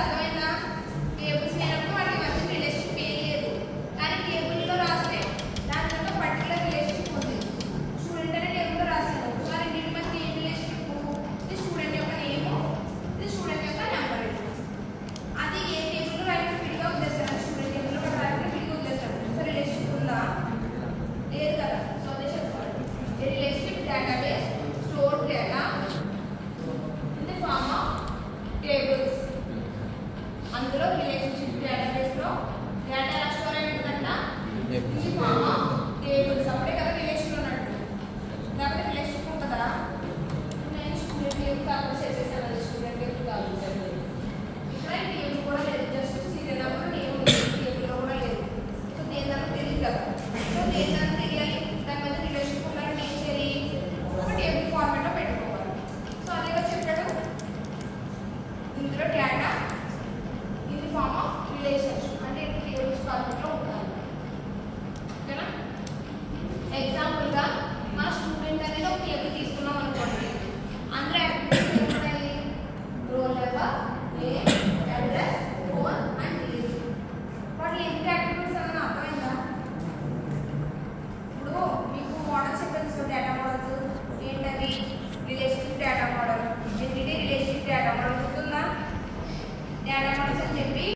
అర్థమైందా? టేబుల్స్ లేనప్పుడు వాటి మధ్య రిలేషన్షిప్ ఏం లేదు. కానీ టేబుల్లో రాస్తే దాంట్లో పర్టికులర్ రిలేషన్షిప్ ఉంది. స్టూడెంట్ అనే టేబుల్లో రాశాను. సో రెండింటి మధ్య ఏం రిలేషన్షిప్? ఇది స్టూడెంట్ యొక్క నేమ్, ఇది స్టూడెంట్ యొక్క నెంబర్. అది ఏ టేబుల్లో రాయడం విడిగా వదిలేస్తాను, స్టూడెంట్ టేబుల్లో కూడా రాయడం విడిగా వదిలేస్తాను. సో రిలేషన్షిప్ ఉందా? లేదు కదా. సో అదే చెప్పుకోవాలి. A relationship database store data in the form of tables. అందులో రిలేషన్షిప్ డేటాబేస్ లో డేటా ఎలా స్టోర్ అయి ఉంటుందంట? In the form of